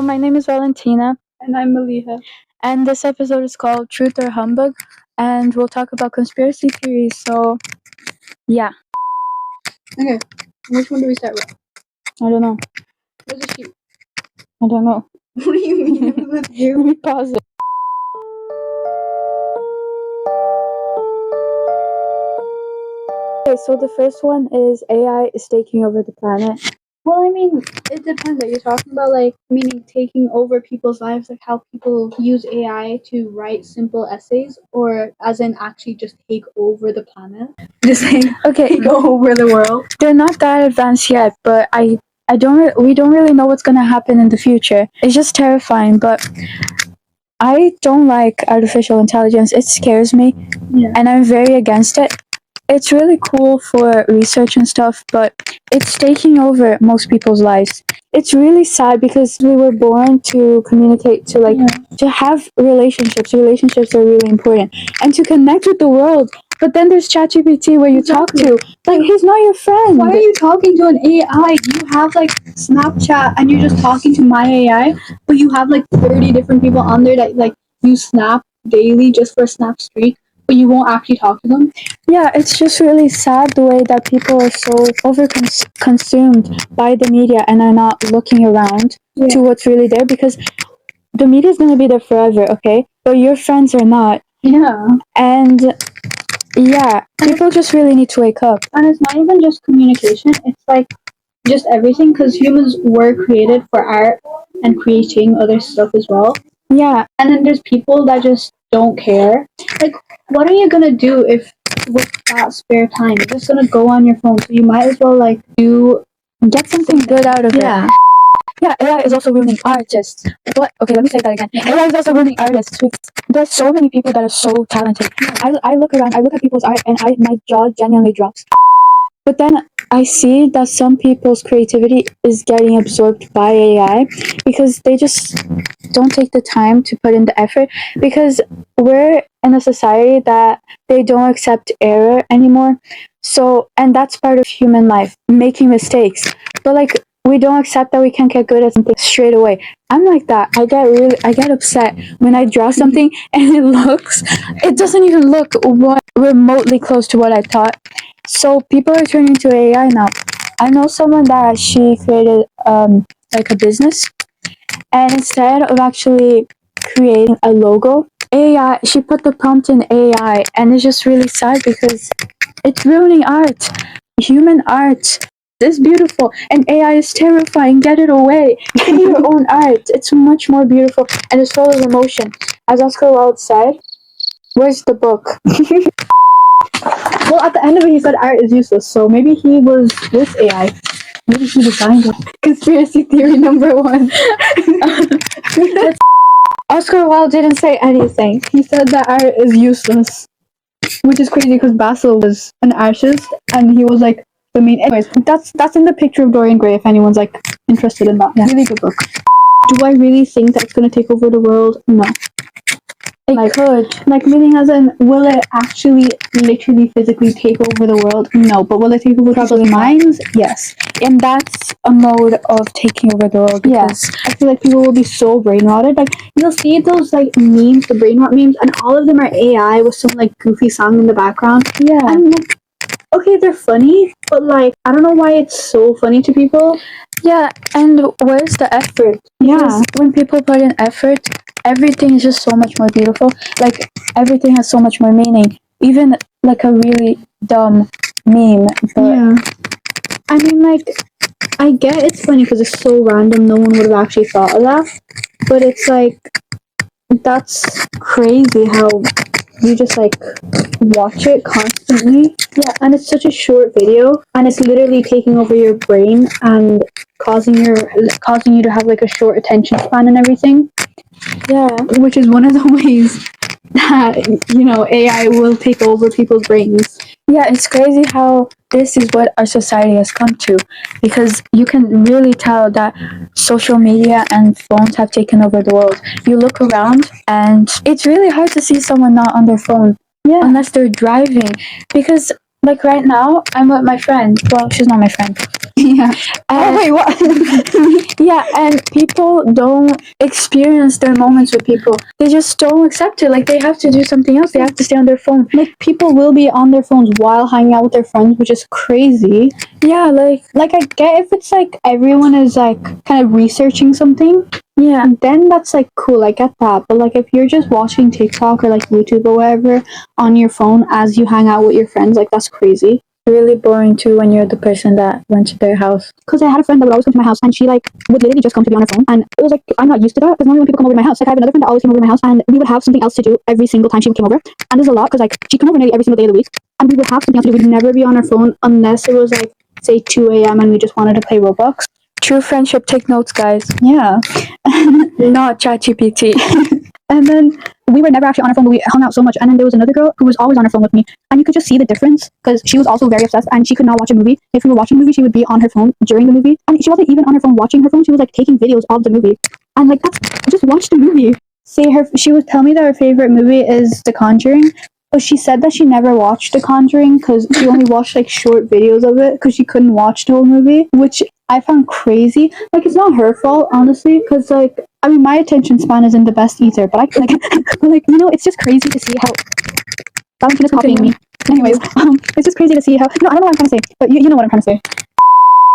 my name is Valentina, And I'm Maliha. and this episode is called Truth or Humbug, and we'll talk about conspiracy theories. So, yeah, Okay, which one do we start with? I don't know. Where's the sheet? I don't know. What do you mean it was with Let you? me pause it. Okay, so the first one is AI is taking over the planet. Well, I mean, it depends. Are you talking about, meaning taking over people's lives, like how people use AI to write simple essays, or as in actually just take over the planet? Just like Okay, take over the world? they're not that advanced yet, but we don't really know what's gonna happen in the future. It's just terrifying, but I don't like artificial intelligence. It scares me, Yeah. and I'm very against it. It's really cool for research and stuff, but it's taking over most people's lives. It's really sad because we were born to communicate, to have relationships. Relationships are really important, and to connect with the world. But then there's ChatGPT where you talk to, like, he's not your friend. Why are you talking to an AI? You have Snapchat and you're just talking to my AI, but you have 30 different people on there that you snap daily just for a snap streak, but you won't actually talk to them. Yeah, it's just really sad the way that people are so consumed by the media and are not looking around to what's really there, because the media is going to be there forever, okay? But your friends are not. Yeah. And yeah, people just really need to wake up. And it's not even just communication, it's just everything, because humans were created for art and creating other stuff as well. Yeah. And then there's people that just don't care. Like, what are you gonna do if with that spare time? You're just gonna go on your phone, so you might as well get something good out of it. Yeah, AI is also ruining artists. But okay, let me say that again. AI is also ruining artists. There's so many people that are so talented. I look around, I look at people's art, and my jaw genuinely drops. But then I see that some people's creativity is getting absorbed by AI because they just don't take the time to put in the effort, because we're in a society that they don't accept error anymore. So, and that's part of human life, making mistakes. But we don't accept that we can't get good at something straight away. I'm like that. I get upset when I draw something and it doesn't even look what remotely close to what I thought. So people are turning to AI now. I know someone that she created a business, and instead of actually creating a logo, AI, she put the prompt in AI, and it's just really sad because it's ruining art. Human art is beautiful, and AI is terrifying. Get it away. Create your own art. It's much more beautiful, and it's full of emotion. As Oscar Wilde said, where's the book? Well, at the end of it, he said art is useless, so maybe he was with AI. Maybe he designed it. Conspiracy theory number 1. Oscar Wilde didn't say anything. He said that art is useless, which is crazy because Basil was an artist, and he was the main. Anyways, that's in the picture of Dorian Gray. If anyone's interested in that, really good book. Do I really think that it's gonna take over the world? No. It could. Meaning as in, will it actually literally physically take over the world? No. But will it take over people's minds? Yes. And that's a mode of taking over the world, because I feel like people will be so brainrotted. You'll see those memes, the brainrot memes, and all of them are AI with some goofy song in the background. Yeah. And okay, they're funny, but I don't know why it's so funny to people. Yeah, and where's the effort? Because when people put in effort, everything is just so much more beautiful. Everything has so much more meaning. Even a really dumb meme. But I mean, I get it's funny because it's so random, no one would have actually thought of that. But it's that's crazy how you just watch it constantly. Yeah, and it's such a short video, and it's literally taking over your brain and causing you to have a short attention span and everything. Yeah, which is one of the ways that AI will take over people's brains. Yeah, it's crazy how this is what our society has come to, because you can really tell that social media and phones have taken over the world. You look around and it's really hard to see someone not on their phone unless they're driving, because like right now, I'm with my friend. Well, she's not my friend. Yeah. And, Wait, what? yeah, and people don't experience their moments with people. They just don't accept it. Like, they have to do something else. They have to stay on their phone. Like, people will be on their phones while hanging out with their friends, which is crazy. Yeah, like I get if it's like everyone is like kind of researching something, yeah. then that's like cool. I get that. But like if you're just watching TikTok or like YouTube or whatever on your phone as you hang out with your friends, like that's crazy. Really boring too when you're the person that went to their house. Because I had a friend that would always come to my house and she like would literally just come to be on her phone, and it was like I'm not used to that because normally when people come over to my house, like I have another friend that always came over to my house and we would have something else to do every single time she came over, and there's a lot because like she'd come over nearly every single day of the week and we would have something else to do. We'd never be on our phone unless it was like say 2 a.m. and we just wanted to play Roblox. True friendship, take notes, guys. Yeah. Not ChatGPT. And then we were never actually on our phone, but we hung out so much. And then there was another girl who was always on her phone with me. And you could just see the difference because she was also very obsessed and she could not watch a movie. If we were watching a movie, she would be on her phone during the movie. And she wasn't even on her phone watching her phone. She was like taking videos of the movie. And like, that's just watch the movie. She would tell me that her favorite movie is The Conjuring. But she said that she never watched The Conjuring because she only watched like short videos of it because she couldn't watch the whole movie, which I found crazy. Like, it's not her fault, honestly, because like, I mean, my attention span isn't the best either, but I like, but like, you know, it's just crazy to see how Valentina's copying me. Anyways, it's just crazy to see how. No, I don't know what I'm trying to say, but you know what I'm trying to say.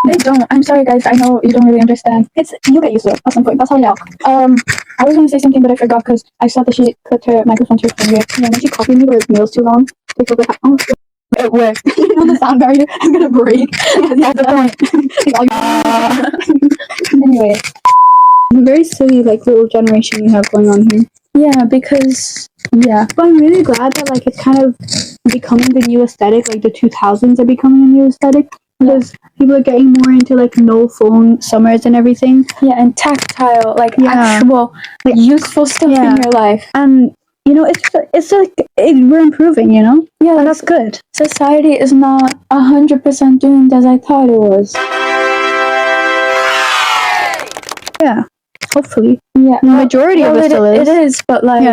I don't. I'm sorry, guys. I know you don't really understand. You'll get used to it at some point. That's how you talk. I was gonna say something, but I forgot because I saw that she clipped her microphone to her finger. Yeah, when she copied me, but her nails too long. They feel like, oh, It worked. you know the sound barrier is gonna break. That's the point. Anyway, very silly, like little generation you have going on here. Yeah, because yeah. But I'm really glad that like it's kind of becoming the new aesthetic. Like the 2000s are becoming the new aesthetic because people are getting more into like no phone summers and everything. Yeah, and tactile, like actual, like useful stuff in your life. And you know, it's like we're improving. You know, yeah, and that's good. Society is not 100% doomed as I thought it was. Yeah, hopefully. Yeah, the majority of it still is. It is, but like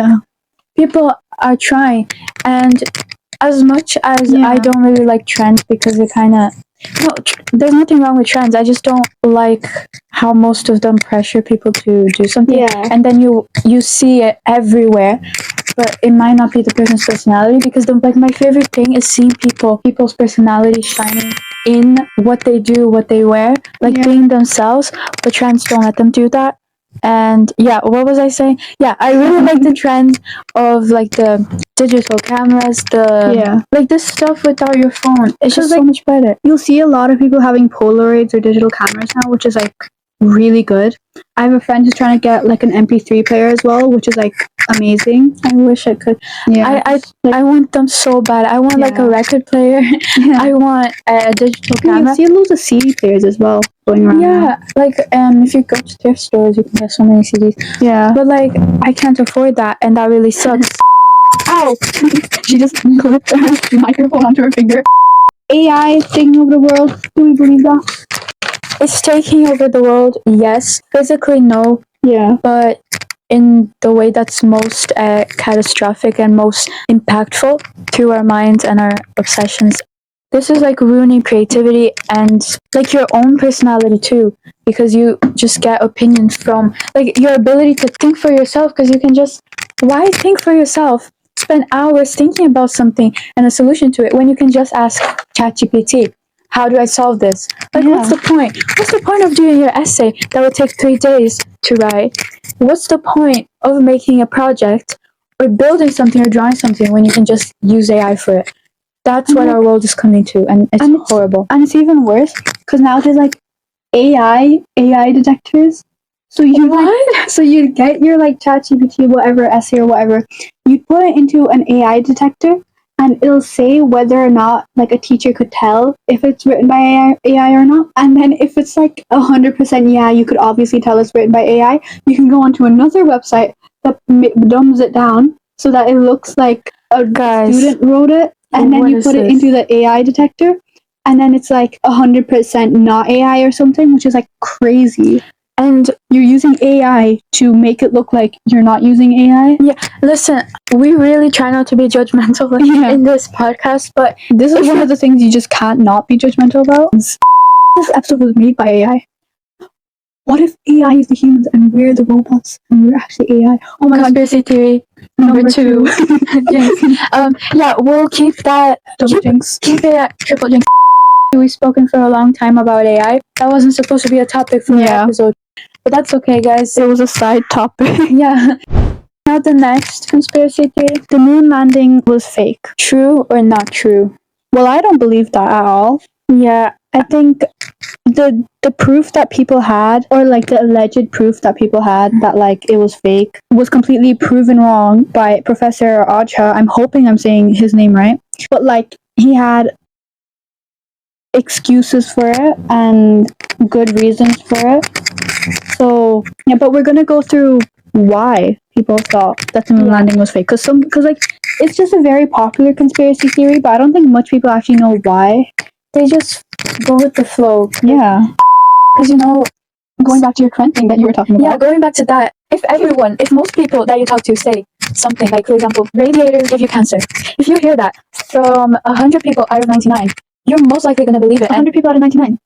people are trying, and as much as I don't really like trends because it kind of there's nothing wrong with trends. I just don't like how most of them pressure people to do something, and then you see it everywhere, but it might not be the person's personality. Because my favorite thing is seeing people's personality shining in what they do, what they wear, being themselves. But trends don't let them do that. And yeah, what was I saying? Yeah, I really like the trend of like the digital cameras, like this stuff without your phone. It's just so much better. You'll see a lot of people having Polaroids or digital cameras now, which is like really good. I have a friend who's trying to get like an MP3 player as well, which is like amazing. I wish I could. Yeah, I want them so bad. I want like a record player. I want a digital camera. You see loads of CD players as well going around. Yeah, like if you go to thrift stores, you can get so many CDs. Yeah, but like I can't afford that, and that really sucks. Ow! She just clipped her microphone onto her finger. AI taking over the world. Do we believe that? It's taking over the world, yes. Physically, no. Yeah. But in the way that's most catastrophic and most impactful to our minds and our obsessions. This is like ruining creativity and like your own personality too, because you just get opinions from like your ability to think for yourself, because you can just, why think for yourself? Spend hours thinking about something and a solution to it when you can just ask ChatGPT. How do I solve this? Like, what's the point? What's the point of doing your essay that would take 3 days to write? What's the point of making a project or building something or drawing something when you can just use AI for it? That's what our world is coming to, and it's horrible. And it's even worse because now there's like AI detectors. So you get your like ChatGPT, whatever essay or whatever, you put it into an AI detector. And it'll say whether or not like a teacher could tell if it's written by AI or not. And then if it's like 100% you could obviously tell it's written by AI. You can go onto another website that dumbs it down so that it looks like a student wrote it. And then you put it into the AI detector. And then it's like 100% not AI or something, which is like crazy. And you're using AI to make it look like you're not using AI. listen, we really try not to be judgmental in this podcast, but this is one of the things you just can't not be judgmental about. This episode was made by AI. What if AI is the humans and we're the robots and we're actually AI? Oh my conspiracy theory number 2. Jinx. We'll keep that. Keep it at triple jinx. We've spoken for a long time about AI. That wasn't supposed to be a topic for the episode, but that's okay, guys. It was a side topic. Yeah. Now the next conspiracy theory: the moon landing was fake. True or not true? Well, I don't believe that at all. Yeah, I think the proof that people had, or like the alleged proof that people had that like it was fake, was completely proven wrong by Professor Ajha. I'm hoping I'm saying his name right, but like he had excuses for it and good reasons for it. So yeah, but we're gonna go through why people thought that the moon landing was fake, because like it's just a very popular conspiracy theory, but I don't think much people actually know why. They just go with the flow. Yeah. Because, going back to your trend thing that you were talking about. Yeah, going back to that, if most people that you talk to say something like, for example, radiators give you cancer, if you hear that from 100 people out of 99, you're most likely going to believe it. 100 people out of 99.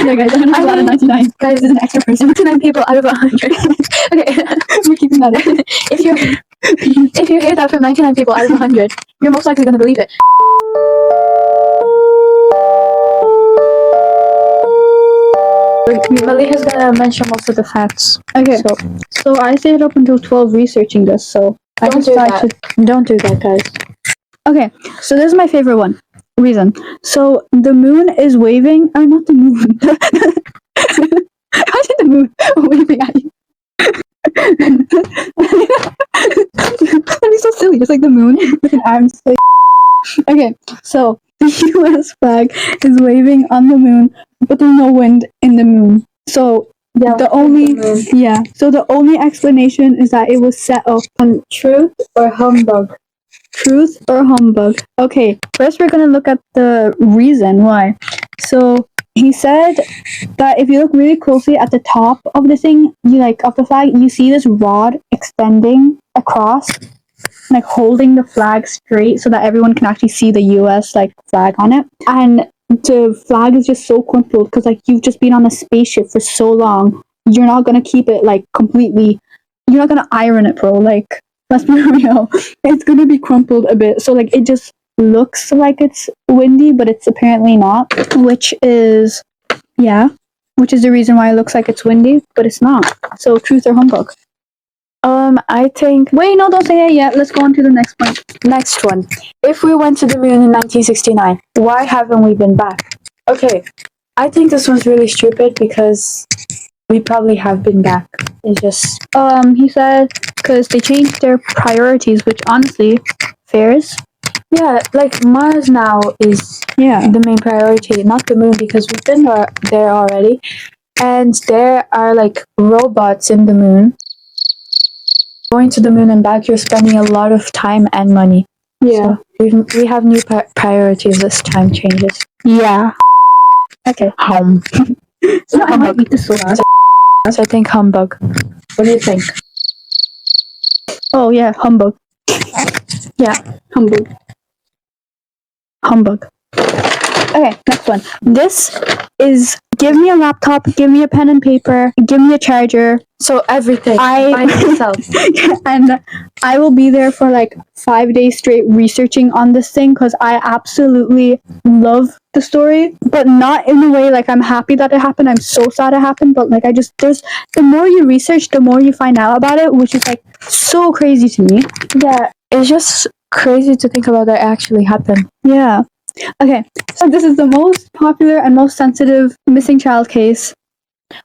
Yeah, guys, 100 people out of 99. Guys, this is an extra person. 99 people out of 100. Okay, we're keeping that in. If you hear that from 99 people out of 100, you're most likely going to believe it. Maliha's gonna mention most of the facts. Okay, so I stayed up until 12 researching this, so I Don't just do tried that. Don't do that, guys. Okay, so this is my favorite reason. So the moon is waving, or not the moon. How did the moon waving at you? That'd be so silly, just like the moon with an arm. Okay, so the US flag is waving on the moon, but there's no wind in the moon. So the only explanation is that it was set up on truth or humbug. Truth or humbug. Okay, first we're gonna look at the reason why. So he said that if you look really closely at the top of the thing, of the flag, you see this rod extending across, like holding the flag straight so that everyone can actually see the US flag on it. And the flag is just so crumpled because you've just been on a spaceship for so long. You're not gonna keep it completely. You're not gonna iron it, bro. Let's be real. It's gonna be crumpled a bit. So it just looks like it's windy, but it's apparently not. Which is the reason why it looks like it's windy, but it's not. So truth or humbug? I think. Wait, no, don't say it yet. Let's go on to the next one. Next one. If we went to the moon in 1969, why haven't we been back? Okay, I think this one's really stupid because we probably have been back. It's just. He said because they changed their priorities, which honestly, fairs. Yeah, Mars now is the main priority, not the moon, because we've been there already, and there are robots in the moon. Going to the moon and back, you're spending a lot of time and money. Yeah, so we have new priorities as time changes. Yeah. Okay. So I might eat this so fast. So I think humbug. What do you think? Oh yeah, humbug. Yeah, humbug. Humbug. Okay, next one. This is give me a laptop, give me a pen and paper, give me a charger. So everything. By myself. And I will be there for 5 days straight researching on this thing because I absolutely love the story, but not in the way I'm happy that it happened. I'm so sad it happened, but there's the more you research, the more you find out about it, which is so crazy to me. Yeah, it's just crazy to think about that actually happened. Yeah. Okay, so this is the most popular and most sensitive missing child case.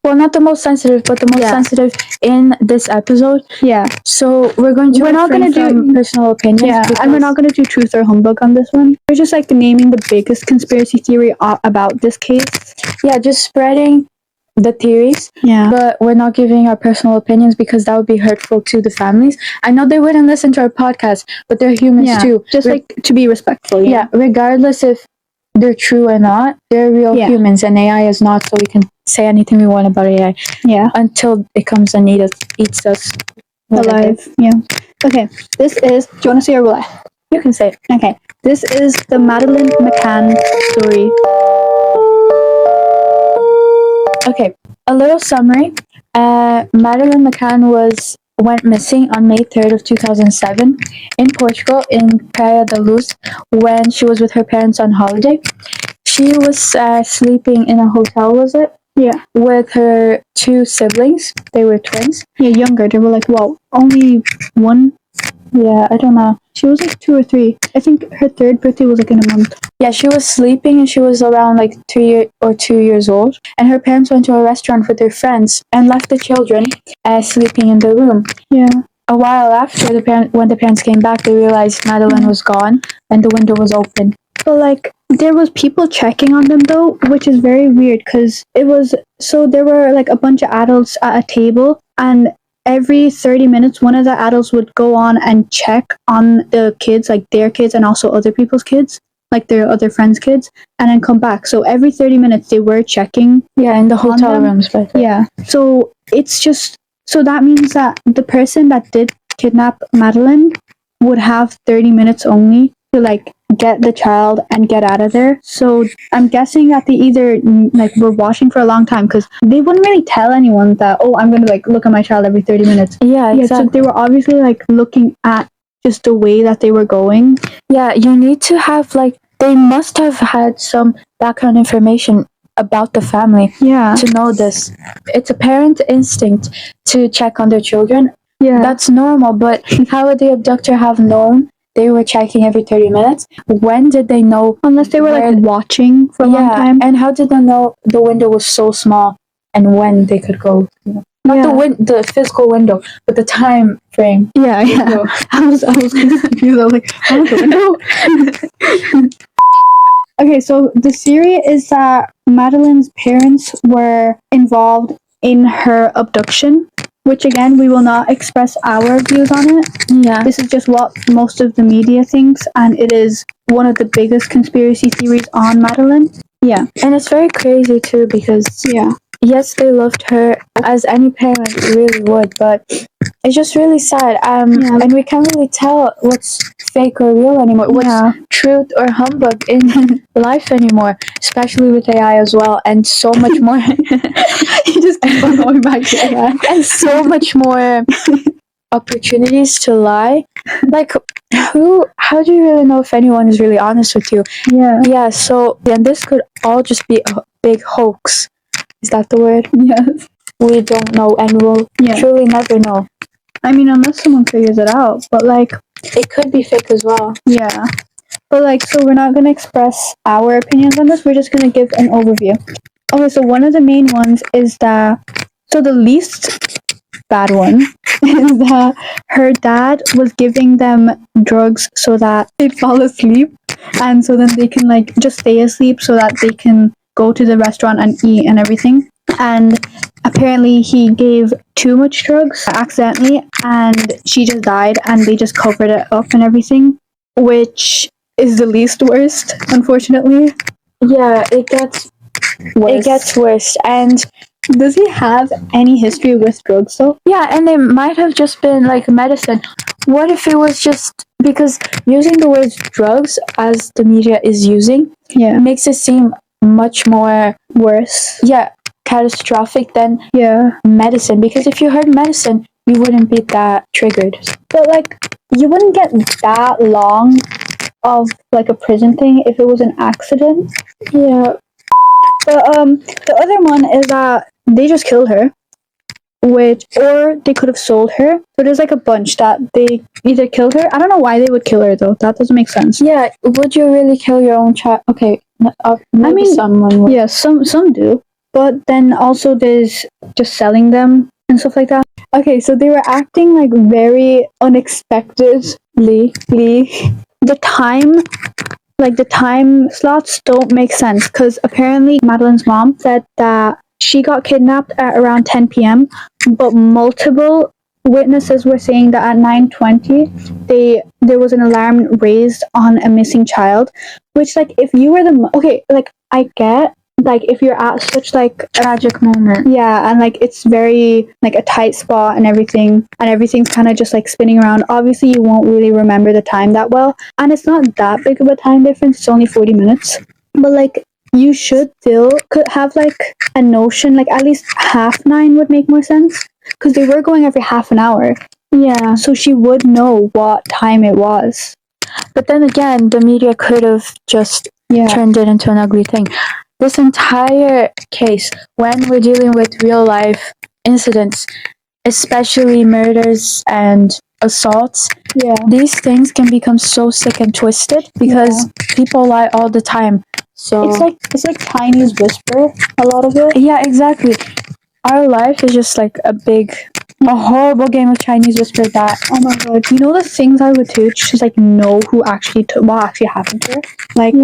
Well, not the most sensitive, but the most sensitive in this episode. Yeah. So we're not going to do personal opinions. Yeah, and we're not going to do truth or humbug on this one. We're just naming the biggest conspiracy theory about this case. Yeah, just spreading the theories. Yeah. But we're not giving our personal opinions because that would be hurtful to the families. I know they wouldn't listen to our podcast, but they're humans too. Just to be respectful. Yeah, regardless if they're true or not. They're real humans, and AI is not. So we can say anything we want about AI. Yeah. Until it comes and eats us alive. Yeah. Okay. This is. Do you want to say or will I? You can say it. Okay. This is the Madeline McCann story. Okay. A little summary. Madeline McCann went missing on May 3rd of 2007 in Portugal in Praia da Luz when she was with her parents on holiday. She was sleeping in a hotel, was it? Yeah. With her two siblings. They were twins. Yeah, younger. They were like, well, only one. Yeah, I don't know. She was like 2 or 3. I think her third birthday was like in a month. Yeah, she was sleeping and she was around like 2 years old. And her parents went to a restaurant with their friends and left the children sleeping in the room. Yeah. A while after, when the parents came back, they realized Madeline was gone and the window was open. But like, there was people checking on them though, which is very weird because there were like a bunch of adults at a table, and every 30 minutes, one of the adults would go on and check on the kids, like their kids and also other people's kids, like their other friends' kids, and then come back. So every 30 minutes, they were checking. Yeah, in the hotel rooms. Yeah. So it's just, so that means that the person that did kidnap Madeline would have 30 minutes only to like get the child and get out of there. So I'm guessing that they either like were watching for a long time because they wouldn't really tell anyone that, oh, I'm going to like look at my child every 30 minutes. Yeah, exactly. So they were obviously like looking at just the way that they were going. Yeah, you need to have like, they must have had some background information about the family to know this. It's a parent instinct to check on their children. Yeah. That's normal, but how would the abductor have known they were checking every 30 minutes? When did they know? Unless they were like watching for a long time. And how did they know the window was so small and when they could go? Not the physical window, but the time frame. Yeah. I was confused. I was like, oh, the window. Okay, so the theory is that Madeline's parents were involved in her abduction, which again, we will not express our views on it. Yeah. This is just what most of the media thinks, and it is one of the biggest conspiracy theories on Madeline. Yeah. And it's very crazy too because yes, they loved her as any parent really would, but it's just really sad. And we can't really tell what's fake or real anymore. What's truth or humbug in life anymore, especially with AI as well, and so much more. You just keep on going back to AI. And so much more opportunities to lie. Like, how do you really know if anyone is really honest with you? Yeah, so then this could all just be a big hoax. Is that the word? Yes. We don't know, and we'll truly never know. I mean, unless someone figures it out, but like, it could be fake as well. Yeah. But like, so we're not going to express our opinions on this, we're just going to give an overview. Okay, so one of the main ones is that, so the least bad one is that her dad was giving them drugs so that they'd fall asleep, and so then they can like just stay asleep so that they can go to the restaurant and eat and everything. And apparently he gave too much drugs accidentally, and she just died, and they just covered it up and everything, which is the least worst, unfortunately. Yeah, it gets worse. It gets worse. And does he have any history with drugs though? Yeah, and they might have just been like medicine. What if it was just because using the word drugs as the media is using makes it seem much more worse. Yeah, catastrophic than medicine. Because if you heard medicine, you wouldn't be that triggered. But like, you wouldn't get that long of like a prison thing if it was an accident. Yeah. But the other one is that they just killed her, or they could have sold her. So there's like a bunch that they either killed her. I don't know why they would kill her though. That doesn't make sense. Yeah, would you really kill your own child? Okay, I mean, someone would. Yeah, some do. But then also there's just selling them and stuff like that. Okay, so they were acting like very unexpectedly. The time slots don't make sense because apparently Madeline's mom said that she got kidnapped at around 10 p.m. but multiple witnesses were saying that at 9:20 there was an alarm raised on a missing child, which, like, if you were okay, like, I get, like, if you're at such, like, Tragic moment. yeah, and, like, it's very, like, a tight spot and everything's kind of just, like, spinning around. Obviously you won't really remember the time that well, and it's not that big of a time difference. It's only 40 minutes, but, like, you should still could have, like, a notion, like, at least 9:30 would make more sense, because they were going every half an hour. Yeah. So she would know what time it was. But then again, the media could have just turned it into an ugly thing. This entire case, when we're dealing with real life incidents, especially murders and assaults, these things can become so sick and twisted because people lie all the time. So it's like Chinese whisper, a lot of it. Yeah, exactly. Our life is just like a horrible game of Chinese whisper that, oh my god, you know, the things I would do to just, like, know what actually happened to her. Like,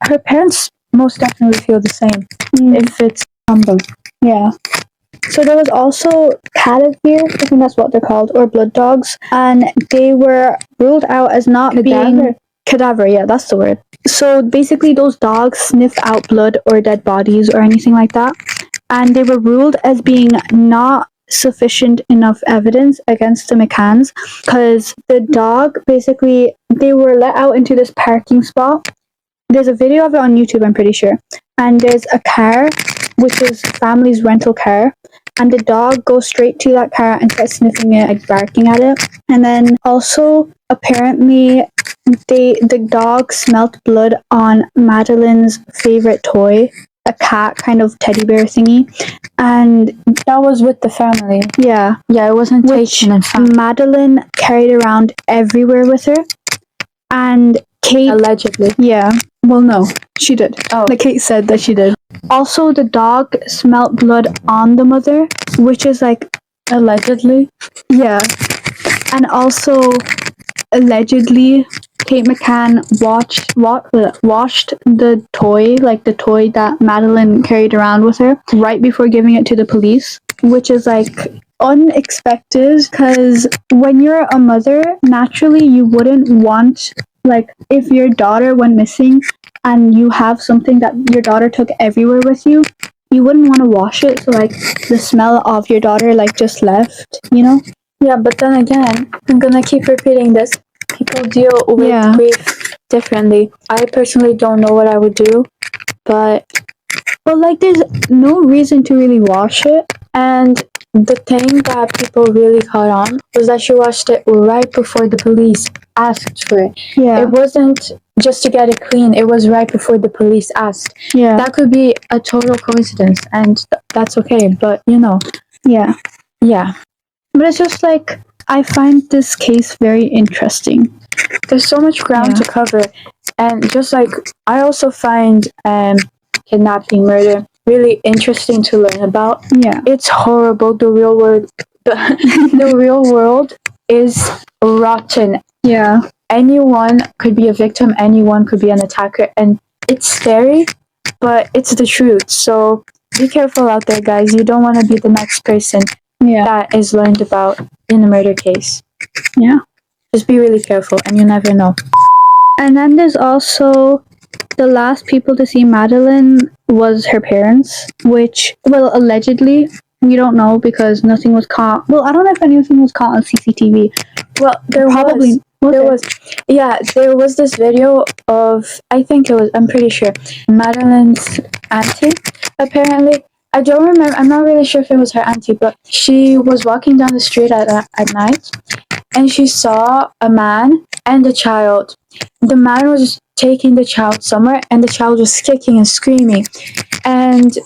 her parents most definitely feel the same if it's humbug. Yeah. So there was also cadavers, I think that's what they're called, or blood dogs, and they were ruled out as not being cadaver. Yeah, that's the word. So basically, those dogs sniff out blood or dead bodies or anything like that, and they were ruled as being not sufficient enough evidence against the McCanns, because the dog, basically, they were let out into this parking spot. There's a video of it on YouTube, I'm pretty sure, and there's a car, which is family's rental car, and the dog goes straight to that car and starts sniffing it, like, barking at it. And then also, apparently, the dog smelt blood on Madeline's favorite toy, a cat kind of teddy bear thingy, and that was with the family. Yeah, it wasn't taken in family. Madeline carried around everywhere with her, and Kate allegedly. Yeah. Well, no, she did. Oh. Like Kate said that she did. Also, the dog smelt blood on the mother, which is, like, allegedly. Yeah. And also, allegedly, Kate McCann washed the toy, like the toy that Madeline carried around with her, right before giving it to the police, which is, like, unexpected, because when you're a mother, naturally you wouldn't want, like, if your daughter went missing and you have something that your daughter took everywhere with you, you wouldn't want to wash it, so, like, the smell of your daughter, like, just left, you know? Yeah, but then again, I'm gonna keep repeating this. People deal with grief differently. I personally don't know what I would do, but like, there's no reason to really wash it. And the thing that people really caught on was that she washed it right before the police asked for it. Yeah. It wasn't just to get it clean, it was right before the police asked. Yeah. That could be a total coincidence, and that's okay, but, you know. Yeah. Yeah. But it's just, like, I find this case very interesting. There's so much ground to cover, and just like, I also find kidnapping, murder really interesting to learn about. Yeah. It's horrible. The real world, the real world is rotten. Yeah. Anyone could be a victim, anyone could be an attacker, and it's scary, but it's the truth. So be careful out there, guys. You don't want to be the next person that is learned about in a murder case. Yeah. Just be really careful, and you never know. And then there's also the last people to see Madeline was her parents, which, well, allegedly, we don't know because nothing was caught. Well, I don't know if anything was caught on CCTV. Well, there was this video of, I'm pretty sure, Madeline's auntie, apparently. I don't remember, I'm not really sure if it was her auntie, but she was walking down the street at night, and she saw a man and a child. The man was taking the child somewhere, and the child was kicking and screaming. And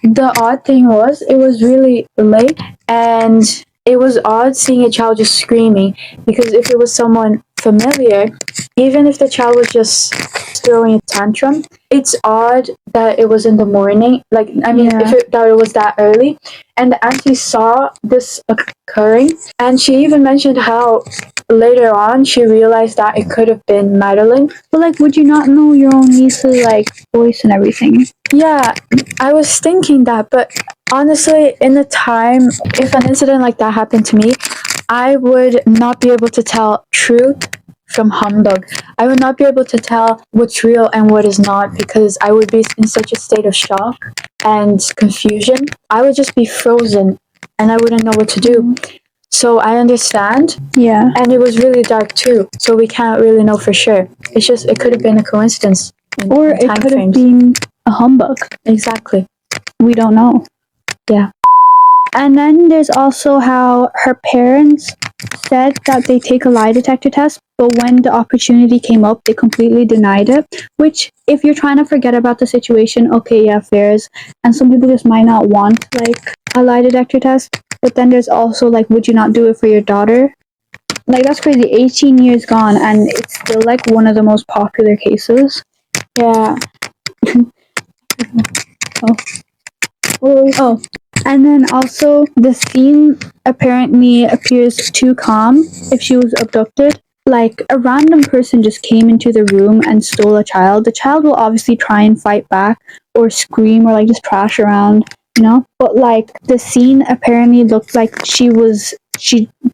the odd thing was, it was really late, and it was odd seeing a child just screaming, because if it was someone familiar, even if the child was just throwing a tantrum, it's odd that it was in the morning. Like, I mean, that it was that early. And the auntie saw this occurring, and she even mentioned how later on she realized that it could have been Madeline. But, like, would you not know your own niece's, like, voice and everything? Yeah, I was thinking that, but Honestly, in the time, if an incident like that happened to me, I would not be able to tell truth from humbug. I would not be able to tell what's real and what is not because I would be in such a state of shock and confusion. I would just be frozen and I wouldn't know what to do. So I understand. Yeah. And it was really dark too. So we can't really know for sure. It's just, it could have been a coincidence. Or it could have been a humbug. Exactly. We don't know. Yeah. And then there's also how her parents said that they take a lie detector test, but when the opportunity came up, they completely denied it. Which, if you're trying to forget about the situation, okay, yeah, fairs. And some people just might not want, like, a lie detector test. But then there's also, like, would you not do it for your daughter? Like, that's crazy. 18 years gone, and it's still, like, one of the most popular cases. Yeah. Oh. And then also, the scene apparently appears too calm if she was abducted. Like, a random person just came into the room and stole a child. The child will obviously try and fight back or scream or, like, just trash around, you know? But, like, the scene apparently looked like she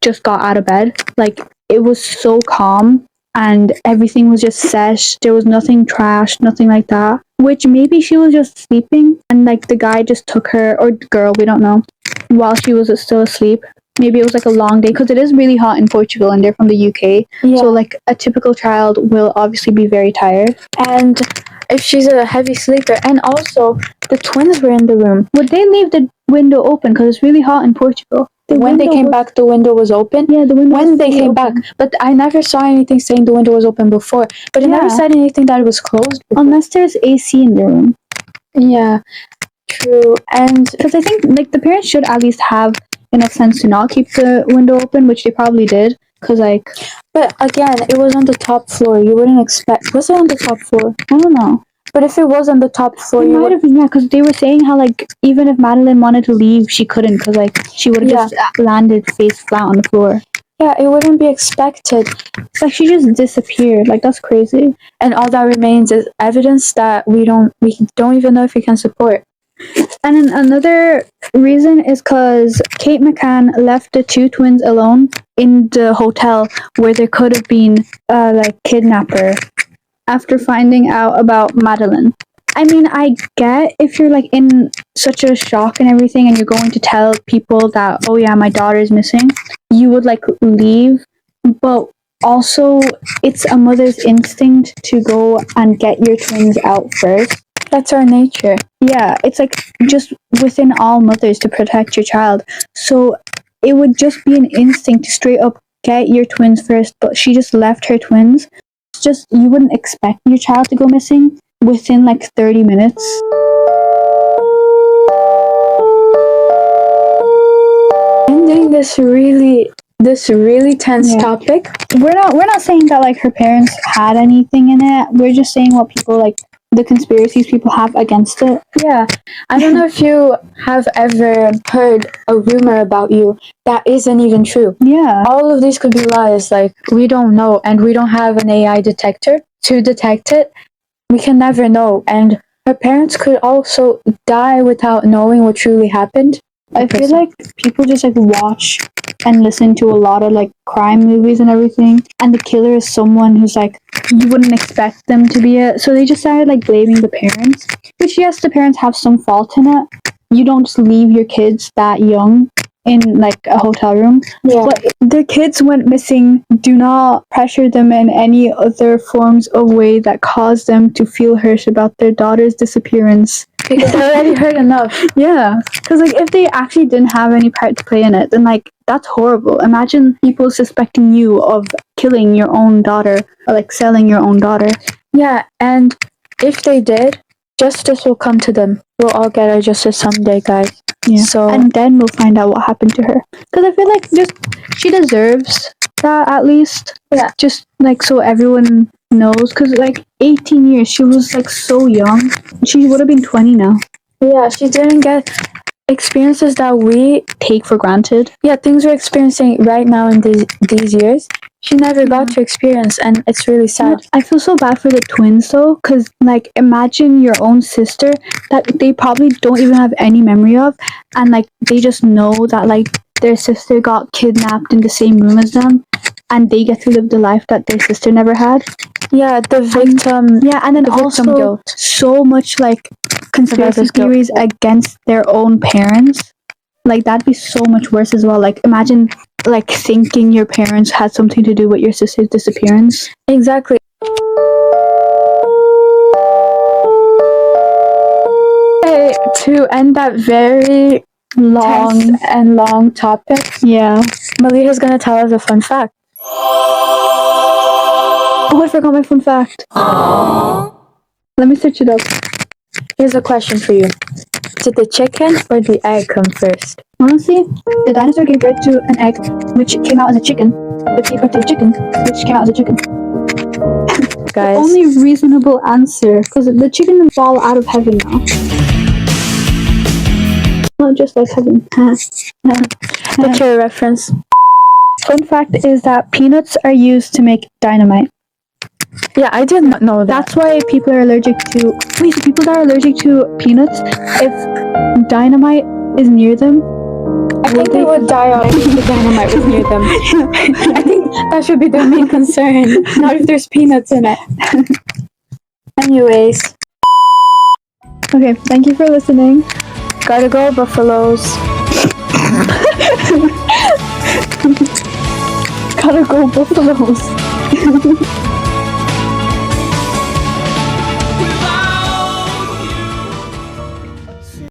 just got out of bed. Like, it was so calm and everything was just set. There was nothing trashed, nothing like that. Which maybe she was just sleeping and like the guy just took her, or girl, we don't know, while she was still asleep. Maybe it was like a long day because it is really hot in Portugal and they're from the UK. Yeah. So like a typical child will obviously be very tired. And if she's a heavy sleeper, and also the twins were in the room. Would they leave the window open because it's really hot in Portugal? When they came back, the window was open. Yeah, the window. When they came back, but I never saw anything saying the window was open before. But it never said anything that it was closed before. Unless there's AC in the room. Yeah, true. And because I think like the parents should at least have enough sense to not keep the window open, which they probably did. Because like, but again, it was on the top floor. You wouldn't expect. Was it on the top floor? I don't know. But if it was on the top floor, it might have been, yeah, because they were saying how like even if Madeline wanted to leave, she couldn't because like she would have just landed face flat on the floor. Yeah, it wouldn't be expected. It's like she just disappeared. Like that's crazy. And all that remains is evidence that we don't even know if we can support. And then another reason is because Kate McCann left the two twins alone in the hotel where there could have been like kidnapper after finding out about Madeline. I mean, I get if you're like in such a shock and everything and you're going to tell people that, oh yeah, my daughter is missing, you would like leave. But also, it's a mother's instinct to go and get your twins out first. That's our nature. Yeah, it's like just within all mothers to protect your child. So it would just be an instinct to straight up get your twins first, but she just left her twins. It's just, you wouldn't expect your child to go missing within like 30 minutes. Ending this really tense topic. We're not saying that like her parents had anything in it. We're just saying what people like, the conspiracies people have against it. Yeah. I don't know if you have ever heard a rumor about you that isn't even true. Yeah. All of these could be lies. Like, we don't know, and we don't have an AI detector to detect it. We can never know. And her parents could also die without knowing what truly happened. I feel like people just like watch and listen to a lot of like crime movies and everything, and the killer is someone who's like you wouldn't expect them to be it, so they just started like blaming the parents, which yes, the parents have some fault in it. You don't just leave your kids that young in like a hotel room. Yeah. But their kids went missing. Do not pressure them in any other forms of way that cause them to feel hurt about their daughter's disappearance. Because they're already hurt enough. Yeah, because like if they actually didn't have any part to play in it, then like that's horrible. Imagine people suspecting you of killing your own daughter or like selling your own daughter. Yeah, and if they did, justice will come to them. We'll all get our justice someday, guys. Yeah. So, and then we'll find out what happened to her. Because I feel like just she deserves that at least. Yeah. Just like so everyone knows. Because like 18 years, she was like so young. She would have been 20 now. Yeah, she didn't get experiences that we take for granted. Yeah, things we're experiencing right now in these years. she never got to experience, and it's really sad. I feel so bad for the twins though, because like imagine your own sister that they probably don't even have any memory of, and like they just know that like their sister got kidnapped in the same room as them, and they get to live the life that their sister never had. Yeah, the victim. Yeah, and then The victim also guilt. so much like conspiracy Survivor's guilt. theories against their own parents. Like that'd be so much worse as well. Like imagine like thinking your parents had something to do with your sister's disappearance. Exactly. Okay, to end that very Long. long topic, Yeah. Maliha is gonna tell us a fun fact. Oh, I forgot my fun fact. Let me search it up. Here's a question for you: did the chicken or the egg come first? Honestly, the dinosaur gave birth to an egg, which came out as a chicken. Which gave birth to a chicken, which came out as a chicken. Guys, Only reasonable answer, because the chicken didn't fall out of heaven now. Not just like heaven. that's your reference. Fun fact is that peanuts are used to make dynamite. Yeah, I did not know that. That's why people are allergic to. Wait, so people that are allergic to peanuts, if dynamite is near them, I think they would die already if the dynamite was near them. I think that should be their main concern, not if there's peanuts in it. Anyways, okay, thank you for listening. gotta go, buffaloes. Gotta go, buffaloes.